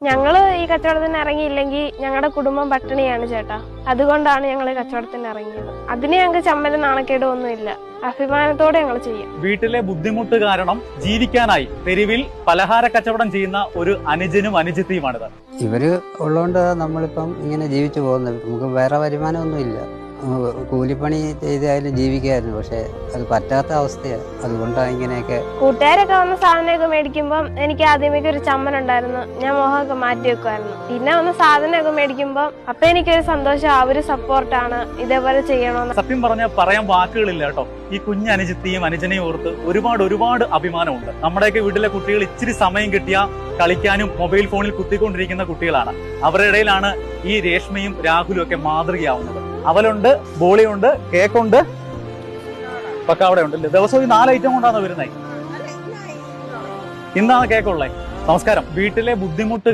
ഞങ്ങള് ഈ കച്ചവടത്തിന് ഇറങ്ങിയില്ലെങ്കിൽ ഞങ്ങളുടെ കുടുംബം പട്ടിണിയാണ് ചേട്ടാ. അതുകൊണ്ടാണ് ഞങ്ങൾ ഈ കച്ചവടത്തിന് ഇറങ്ങിയത്. അതിന് ഞങ്ങൾക്ക് ചമ്മലും നാണക്കേടും ഒന്നുമില്ല. അഭിമാനത്തോടെ ഞങ്ങൾ ചെയ്യും. വീട്ടിലെ ബുദ്ധിമുട്ട് കാരണം ജീവിക്കാനായി തെരുവിൽ പലഹാര കച്ചവടം ചെയ്യുന്ന ഒരു അനുജനും അനുജത്തിയുമാണിത്. ഇവര് ഉള്ളതുകൊണ്ട് നമ്മളിപ്പം ഇങ്ങനെ ജീവിച്ചു പോകുന്നത്. നമുക്ക് വേറെ വരുമാനമൊന്നും ഇല്ല. കൂലിപ്പണി ചെയ്തായാലും ജീവിക്കായിരുന്നു, പക്ഷെ അത് പറ്റാത്ത അവസ്ഥയാണ്. അതുകൊണ്ടാണ് ഇങ്ങനെയൊക്കെ. കൂട്ടുകാരൊക്കെ വന്ന സാധനമൊക്കെ മേടിക്കുമ്പോൾ എനിക്ക് ആദ്യമേക്ക് ഒരു ചമ്മലുണ്ടായിരുന്നു. ഞാൻ മുഖമൊക്കെ മാറ്റി വെക്കുമായിരുന്നു. പിന്നെ വന്ന സാധനമൊക്കെ മേടിക്കുമ്പോൾ അപ്പൊ എനിക്കൊരു സന്തോഷം, അവര് സപ്പോർട്ടാണ്, ഇതേപോലെ ചെയ്യണമെന്ന്. സത്യം പറഞ്ഞാൽ പറയാൻ വാക്കുകളില്ല കേട്ടോ. ഈ കുഞ്ഞ് അനുജത്തിയും അനുജനെയും ഓർത്ത് ഒരുപാട് അഭിമാനമുണ്ട്. നമ്മുടെയൊക്കെ വീട്ടിലെ കുട്ടികൾ ഇച്ചിരി സമയം കിട്ടിയാൽ കളിക്കാനും മൊബൈൽ ഫോണിൽ കുത്തിക്കൊണ്ടിരിക്കുന്ന കുട്ടികളാണ്. അവരുടെ ഇടയിലാണ് ഈ രേഷ്മയും രാഹുലും ഒക്കെ മാതൃകയാവുന്നത്. അവലുണ്ട്, ബോളിയുണ്ട്, കേക്കുണ്ട്, പക്കാവട ഉണ്ട്. ദിവസവും ഈ 4 ഐറ്റം കൊണ്ടാണ് വരുന്നത്. ഇന്നാണ് കേക്കുള്ളത്. നമസ്കാരം. വീട്ടിലെ ബുദ്ധിമുട്ട്